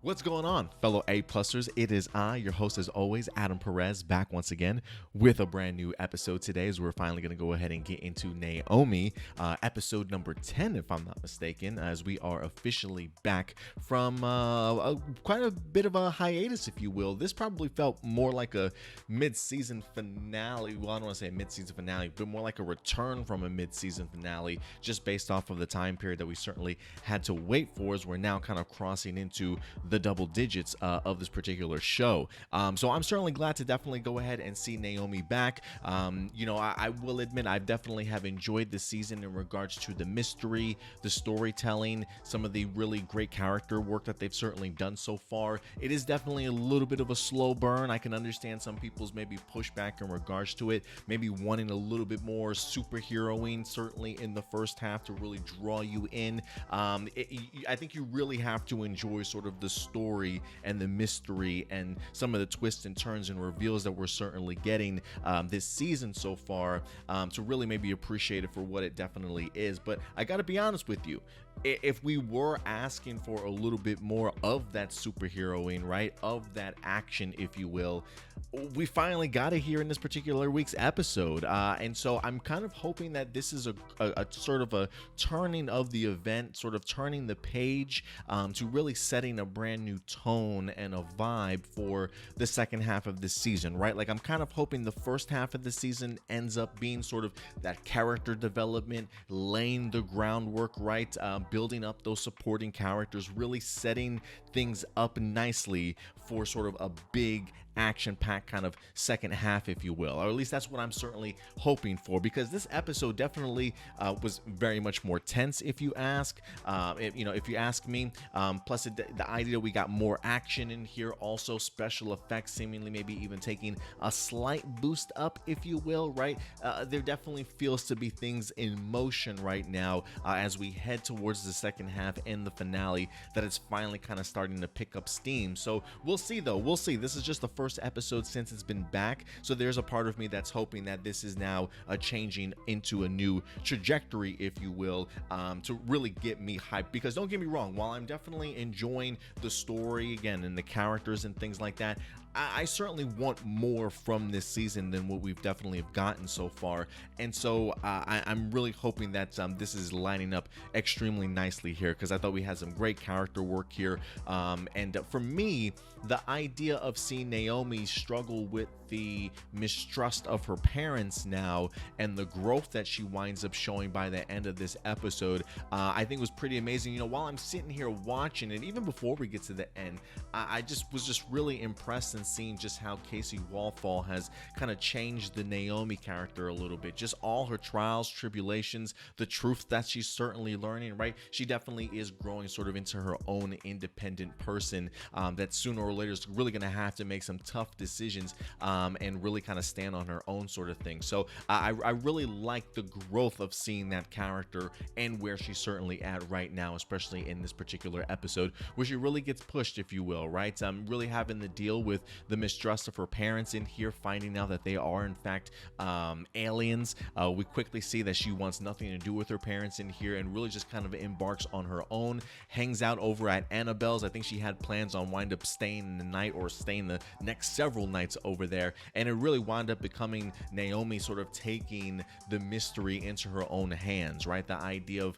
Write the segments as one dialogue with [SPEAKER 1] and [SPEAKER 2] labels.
[SPEAKER 1] What's going on, fellow A-Plusers? It is I, your host as always, Adam Perez, back once again with a brand new episode today as we're finally going to go ahead and get into Naomi, episode number 10, if I'm not mistaken, as we are officially back from quite a bit of a hiatus, if you will. This probably felt more like a mid-season finale. Well, I don't want to say a mid-season finale, but more like a return from a mid-season finale, just based off of the time period that we certainly had to wait for, as we're now kind of crossing into the double digits of this particular show. So I'm certainly glad to definitely go ahead and see Naomi back. I will admit I definitely have enjoyed this season in regards to the mystery, the storytelling, some of the really great character work that they've certainly done so far. It is definitely a little bit of a slow burn. I can understand some people's maybe pushback in regards to it, maybe wanting a little bit more superheroing, certainly in the first half, to really draw you in. I think you really have to enjoy sort of the story and the mystery and some of the twists and turns and reveals that we're certainly getting this season so far to really maybe appreciate it for what it definitely is. But I gotta be honest with you, if we were asking for a little bit more of that superheroing, right, of that action, if you will, we finally got it here in this particular week's episode. And so I'm kind of hoping that this is a sort of a turning of the event, sort of turning the page to really setting a brand new tone and a vibe for the second half of this season, right? Like, I'm kind of hoping the first half of the season ends up being sort of that character development, laying the groundwork, right? Building up those supporting characters, really setting things up nicely for sort of a big action-packed kind of second half, if you will, or at least that's what I'm certainly hoping for, because this episode definitely was very much more tense, if you ask. If you ask me. Plus, the idea we got more action in here, also special effects seemingly maybe even taking a slight boost up, if you will, right? There definitely feels to be things in motion right now as we head towards the second half and the finale, that it's finally kind of starting to pick up steam. So we'll see, though. We'll see. This is just the first episode since it's been back, so there's a part of me that's hoping that this is now changing into a new trajectory, if you will, to really get me hyped. Because don't get me wrong, while I'm definitely enjoying the story again and the characters and things like that, I certainly want more from this season than what we've definitely have gotten so far. And so I'm really hoping that this is lining up extremely nicely here, because I thought we had some great character work here. And for me, the idea of seeing Naomi struggle with the mistrust of her parents now and the growth that she winds up showing by the end of this episode, I think was pretty amazing. While I'm sitting here watching it, even before we get to the end, I was really impressed and seeing just how Kaci Walfall has kind of changed the Naomi character a little bit. Just all her trials, tribulations, the truth that she's certainly learning, right? She definitely is growing sort of into her own independent person that sooner or later is really going to have to make some tough decisions and really kind of stand on her own sort of thing. So I really like the growth of seeing that character and where she's certainly at right now, especially in this particular episode, where she really gets pushed, if you will, right? Really having to deal with the mistrust of her parents in here, finding out that they are in fact aliens. We quickly see that she wants nothing to do with her parents in here and really just kind of embarks on her own, hangs out over at Annabelle's. I think she had plans on wind up staying the night or staying the next several nights over there, and it really wound up becoming Naomi sort of taking the mystery into her own hands, right? The idea of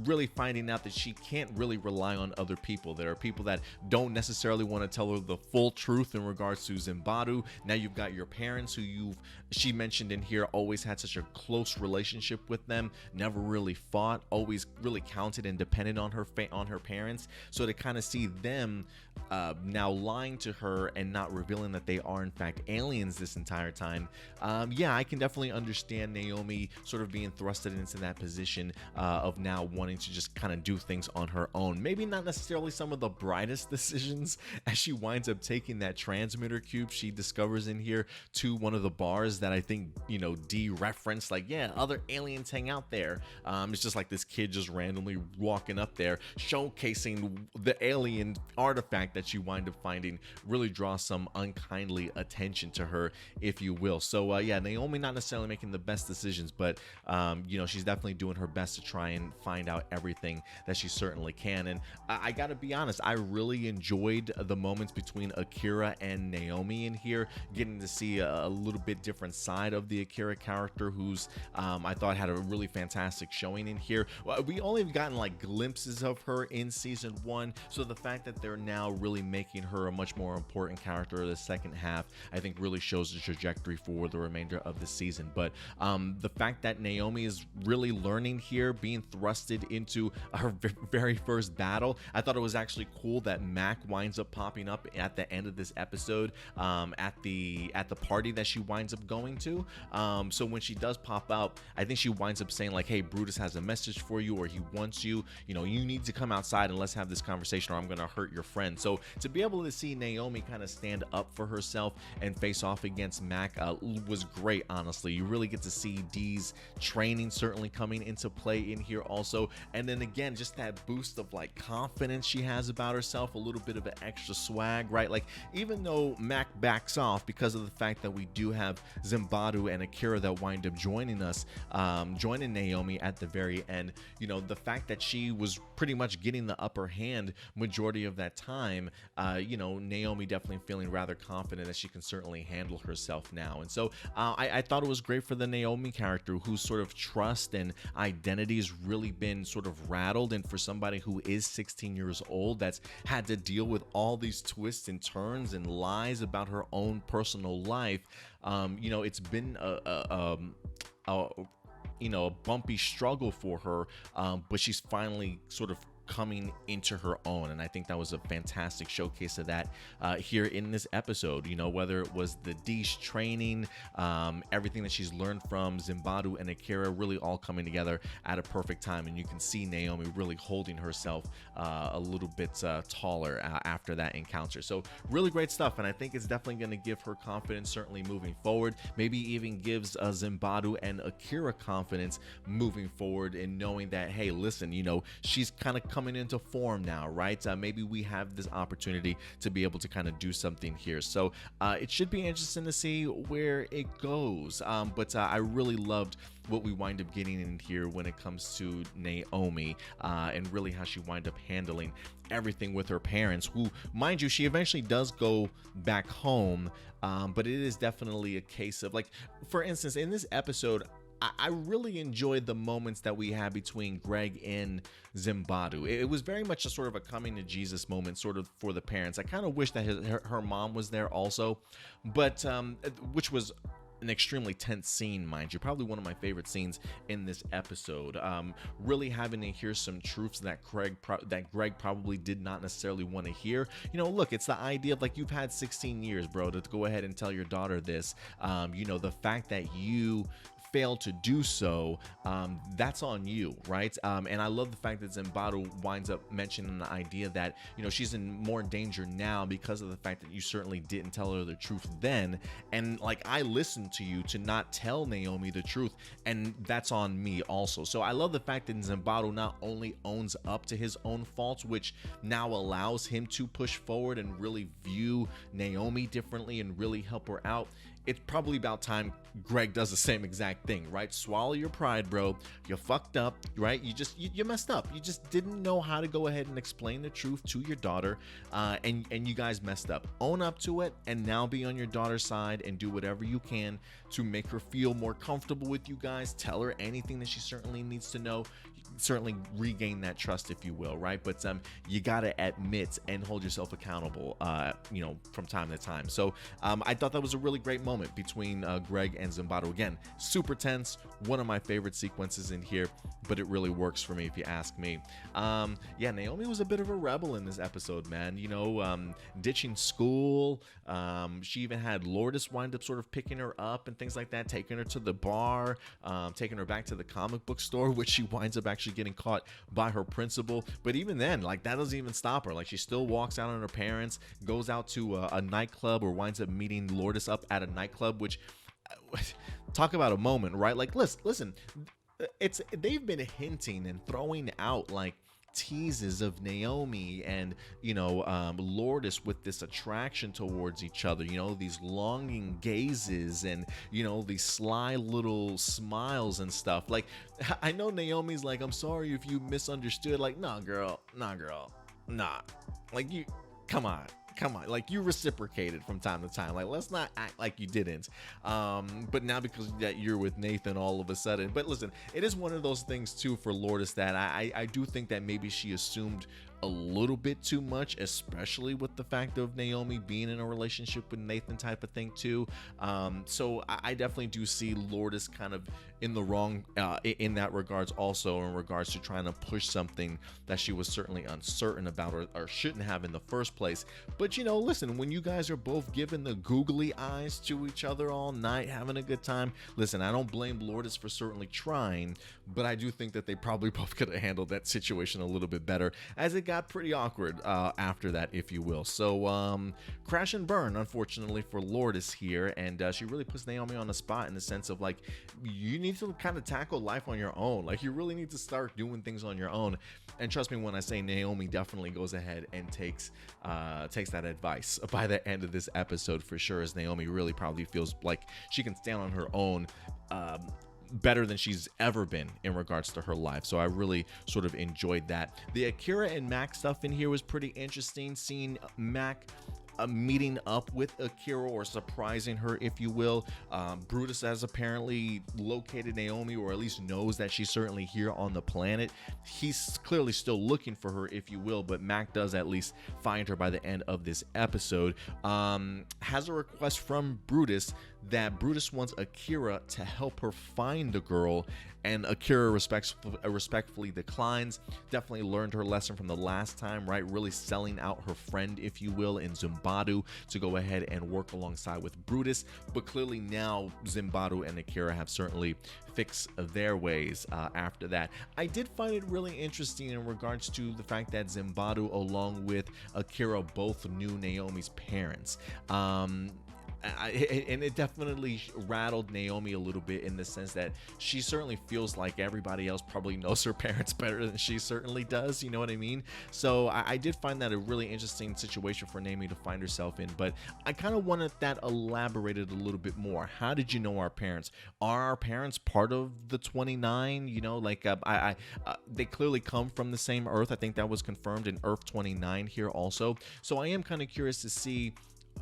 [SPEAKER 1] really finding out that she can't really rely on other people. There are people that don't necessarily want to tell her the full truth in regards to Zimbadu. Now you've got your parents, who she mentioned in here, always had such a close relationship with them, never really fought, always really counted and depended on her parents. So to kind of see them now lying to her and not revealing that they are in fact aliens this entire time, I can definitely understand Naomi sort of being thrusted into that position of now wanting to just kind of do things on her own. Maybe not necessarily some of the brightest decisions as she winds up taking that transmitter cube she discovers in here to one of the bars that I think, D referenced, like, yeah, other aliens hang out there. It's just like this kid just randomly walking up there, showcasing the alien artifact that you wind up finding, really draws some unkindly attention to her, if you will. So yeah, Naomi not necessarily making the best decisions, but she's definitely doing her best to try and find out everything that she certainly can. And I gotta be honest, I really enjoyed the moments between Akira and Naomi in here, getting to see a little bit different side of the Akira character, who's I thought had a really fantastic showing in here. We only have gotten like glimpses of her in season 1, so the fact that they're now really making her a much more important character of the second half, I think really shows the trajectory for the remainder of the season. But the fact that Naomi is really learning here, being thrusted into her very first battle, I thought it was actually cool that Mac winds up popping up at the end of this episode at the party that she winds up going to. So when she does pop out, I think she winds up saying like, hey, Brutus has a message for you, or he wants you, you need to come outside and let's have this conversation, or I'm gonna hurt your friend. So to be able to see Naomi kind of stand up for herself and face off against Mac was great, honestly. You really get to see Dee's training certainly coming into play in here also, and then again, just that boost of like confidence she has about herself, a little bit of an extra swag, right? Like, even though Mac backs off because of the fact that we do have Zimbadu and Akira that wind up joining us, joining Naomi at the very end, the fact that she was pretty much getting the upper hand majority of that time, Naomi definitely feeling rather confident that she can certainly handle herself now. And so I thought it was great for the Naomi character, whose sort of trust and identity has really been sort of rattled, and for somebody who is 16 years old that's had to deal with all these twists and turns and lies about her own personal life, it's been a bumpy struggle for her, but she's finally sort of coming into her own, and I think that was a fantastic showcase of that here in this episode. Whether it was the Dee's training, everything that she's learned from Zimbadu and Akira, really all coming together at a perfect time, and you can see Naomi really holding herself a little bit taller after that encounter. So really great stuff, and I think it's definitely going to give her confidence certainly moving forward, maybe even gives Zimbadu and Akira confidence moving forward, in knowing that, hey, listen, she's kind of coming into form now, right? Maybe we have this opportunity to be able to kind of do something here. So it should be interesting to see where it goes. But I really loved what we wind up getting in here when it comes to Naomi, and really how she wind up handling everything with her parents, who, mind you, she eventually does go back home, but it is definitely a case of, like, for instance, in this episode, I really enjoyed the moments that we had between Greg and Zimbadu. It was very much a sort of a coming to Jesus moment, sort of, for the parents. I kind of wish that her mom was there also, but which was an extremely tense scene, mind you, probably one of my favorite scenes in this episode. Really having to hear some truths that Greg probably did not necessarily want to hear. Look, it's the idea of, like, you've had 16 years, bro, to go ahead and tell your daughter this. The fact that you failed to do so, that's on you, right? And I love the fact that Zimbadu winds up mentioning the idea that, she's in more danger now because of the fact that you certainly didn't tell her the truth then, and, like, I listened to you to not tell Naomi the truth, and that's on me also. So I love the fact that Zimbadu not only owns up to his own faults, which now allows him to push forward and really view Naomi differently and really help her out. It's probably about time Greg does the same exact thing, right? Swallow your pride, bro. You fucked up, right? You messed up. You just didn't know how to go ahead and explain the truth to your daughter, and you guys messed up. Own up to it, and now be on your daughter's side and do whatever you can to make her feel more comfortable with you guys. Tell her anything that she certainly needs to know. Certainly regain that trust, if you will, right? But you gotta admit and hold yourself accountable, from time to time. So I thought that was a really great moment between Greg and Zimbadu. Again, super tense, one of my favorite sequences in here, but it really works for me, if you ask me. Yeah, Naomi was a bit of a rebel in this episode, man. Ditching school. She even had Lourdes wind up sort of picking her up and things like that, taking her to the bar, taking her back to the comic book store, which she winds up actually getting caught by her principal. But even then, like, that doesn't even stop her. Like, she still walks out on her parents, goes out to a nightclub, or winds up meeting Lourdes up at a nightclub, which talk about a moment, right? Like, listen, they've been hinting and throwing out like teases of Naomi and Lourdes with this attraction towards each other, these longing gazes and these sly little smiles and stuff. Like, I know Naomi's like, I'm sorry if you misunderstood. Like, nah girl, like, you come on, like, you reciprocated from time to time. Like, let's not act like you didn't. But now because that you're with Nathan all of a sudden. But listen, it is one of those things too for Lourdes that I do think that maybe she assumed a little bit too much, especially with the fact of Naomi being in a relationship with Nathan type of thing too. So I definitely do see Lourdes kind of in the wrong in that regards, also in regards to trying to push something that she was certainly uncertain about or shouldn't have in the first place. But listen, when you guys are both giving the googly eyes to each other all night, having a good time, listen, I don't blame Lourdes for certainly trying, but I do think that they probably both could have handled that situation a little bit better, as it got pretty awkward after that, if you will. So crash and burn, unfortunately, for Lourdes here, and she really puts Naomi on the spot in the sense of like, you need to kind of tackle life on your own. Like, you really need to start doing things on your own. And trust me when I say Naomi definitely goes ahead and takes that advice by the end of this episode for sure, as Naomi really probably feels like she can stand on her own better than she's ever been in regards to her life. So I really sort of enjoyed that. The Akira and Mac stuff in here was pretty interesting, seeing Mac meeting up with Akira, or surprising her, if you will. Brutus has apparently located Naomi, or at least knows that she's certainly here on the planet. He's clearly still looking for her, if you will, but Mac does at least find her by the end of this episode. Has a request from Brutus that Brutus wants Akira to help her find the girl, and Akira respectfully declines. Definitely learned her lesson from the last time, right? Really selling out her friend, if you will, in Zimbadu to go ahead and work alongside with Brutus. But clearly now Zimbadu and Akira have certainly fixed their ways after that. I did find it really interesting in regards to the fact that Zimbadu along with Akira both knew Naomi's parents. And it definitely rattled Naomi a little bit, in the sense that she certainly feels like everybody else probably knows her parents better than she certainly does, you know what I mean? So I did find that a really interesting situation for Naomi to find herself in, but I kind of wanted that elaborated a little bit more. How did you know our parents? Are our parents part of the 29? They clearly come from the same Earth. I think that was confirmed in Earth 29 here also. So I am kind of curious to see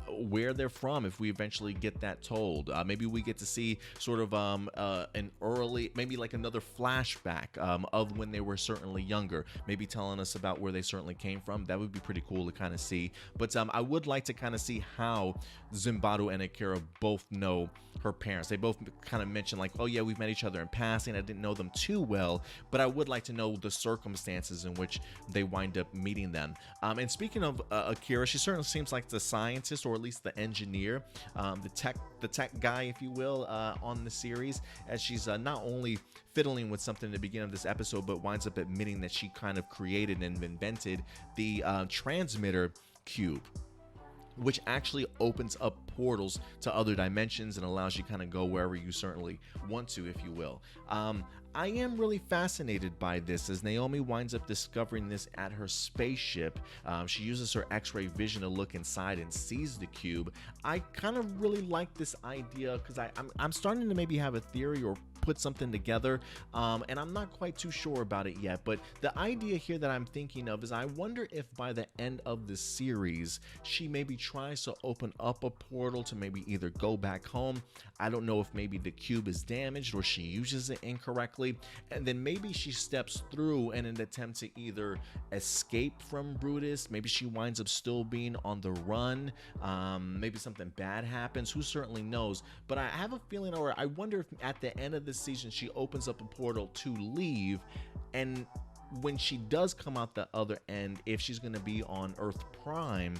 [SPEAKER 1] where they're from if we eventually get that told. Maybe we get to see sort of an early, maybe like another flashback of when they were certainly younger, maybe telling us about where they certainly came from. That would be pretty cool to kind of see. But I would like to kind of see how Zimbadu and Akira both know her parents. They both kind of mentioned like, oh yeah, we've met each other in passing, I didn't know them too well, but I would like to know the circumstances in which they wind up meeting them. And speaking of Akira, she certainly seems like the scientist, or at least the engineer, the tech guy, if you will, on the series, as she's not only fiddling with something at the beginning of this episode, but winds up admitting that she kind of created and invented the transmitter cube, which actually opens up portals to other dimensions and allows you kind of go wherever you certainly want to, if you will. I am really fascinated by this, as Naomi winds up discovering this at her spaceship. She uses her X-ray vision to look inside and sees the cube. I kind of really like this idea, because I'm starting to maybe have a theory or put something together, and I'm not quite too sure about it yet, but the idea here that I'm thinking of is I wonder if by the end of the series she maybe tries to open up a portal to maybe either go back home. I don't know if maybe the cube is damaged or she uses it incorrectly, and then maybe she steps through in an attempt to either escape from Brutus. Maybe she winds up still being on the run. Maybe something bad happens, who certainly knows. But I have a feeling, or I wonder if at the end of the season she opens up a portal to leave, and when she does come out the other end, if she's going to be on Earth Prime,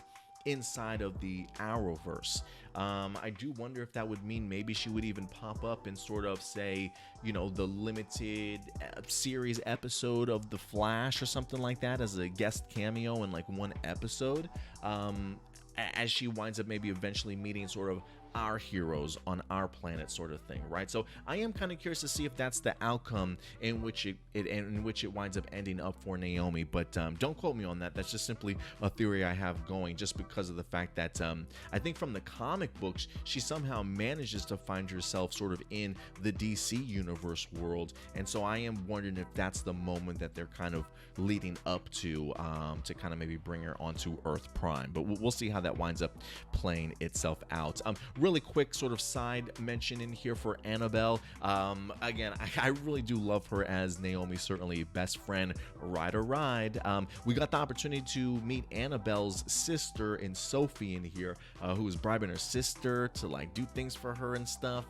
[SPEAKER 1] inside of the Arrowverse. I do wonder if that would mean maybe she would even pop up and sort of say, the limited series episode of The Flash or something like that as a guest cameo in like one episode, as she winds up maybe eventually meeting sort of our heroes on our planet, sort of thing, right? So I am kind of curious to see if that's the outcome in which it winds up ending up for Naomi. But don't quote me on that. That's just simply a theory I have going, just because of the fact that I think from the comic books she somehow manages to find herself sort of in the DC universe world, and so I am wondering if that's the moment that they're kind of leading up to kind of maybe bring her onto Earth Prime. But we'll see how that winds up playing itself out. Really quick sort of side mention in here for Annabelle. Again, I really do love her as Naomi, certainly best friend, ride or ride. We got the opportunity to meet Annabelle's sister in Sophie in here, who was bribing her sister to like do things for her and stuff.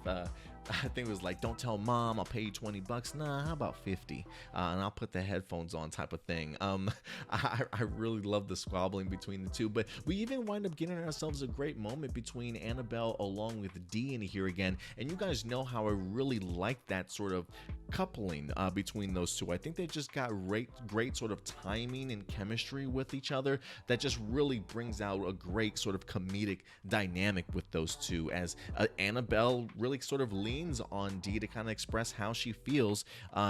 [SPEAKER 1] I think it was like, don't tell mom, I'll pay you $20. Nah, how about 50? And I'll put the headphones on, type of thing. I really love the squabbling between the two, but we even wind up getting ourselves a great moment between Annabelle along with Dee in here again. And you guys know how I really like that sort of coupling between those two. I think they just got great sort of timing and chemistry with each other that just really brings out a great sort of comedic dynamic with those two, as Annabelle really sort of leans on Dee to kind of express how she feels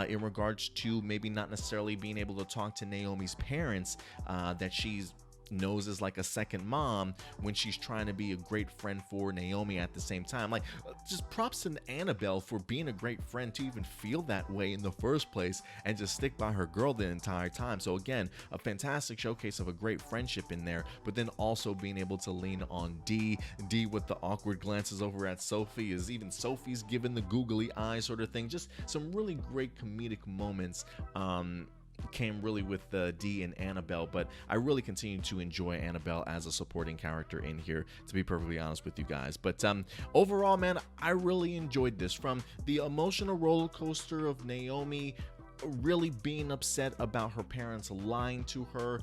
[SPEAKER 1] in regards to maybe not necessarily being able to talk to Naomi's parents, that she's knows as like a second mom, when she's trying to be a great friend for Naomi at the same time. Like, just props to Annabelle for being a great friend to even feel that way in the first place and just stick by her girl the entire time. So again, a fantastic showcase of a great friendship in there, but then also being able to lean on Dee with the awkward glances over at Sophie, as even Sophie's given the googly eye sort of thing. Just some really great comedic moments came really with Dee and Annabelle, but I really continue to enjoy Annabelle as a supporting character in here, to be perfectly honest with you guys. But overall, man, I really enjoyed this. From the emotional roller coaster of Naomi really being upset about her parents lying to her,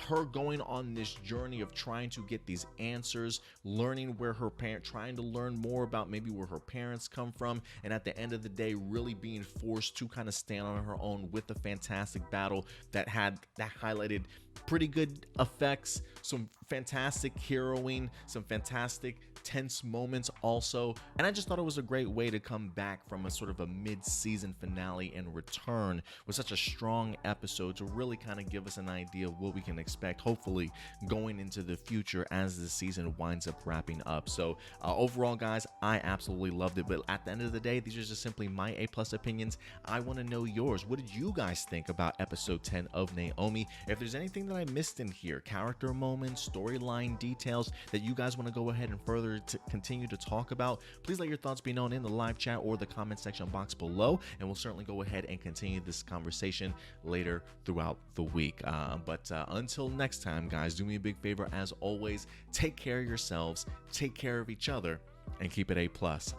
[SPEAKER 1] her going on this journey of trying to get these answers, learning where her trying to learn more about maybe where her parents come from, and at the end of the day really being forced to kind of stand on her own with the fantastic battle that highlighted pretty good effects, some fantastic heroing, some fantastic tense moments also. And I just thought it was a great way to come back from a sort of a mid-season finale and return with such a strong episode to really kind of give us an idea of what we can expect, hopefully, going into the future as the season winds up wrapping up. So overall, guys, I absolutely loved it. But at the end of the day, these are just simply my A+ opinions. I want to know yours. What did you guys think about episode 10 of Naomi? If there's anything that I missed in here, character moments, storyline details that you guys want to go ahead and further to continue to talk about, please let your thoughts be known in the live chat or the comment section box below, and we'll certainly go ahead and continue this conversation later throughout the week. But until next time, guys, do me a big favor. As always, take care of yourselves, take care of each other, and keep it A+.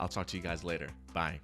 [SPEAKER 1] I'll talk to you guys later. Bye.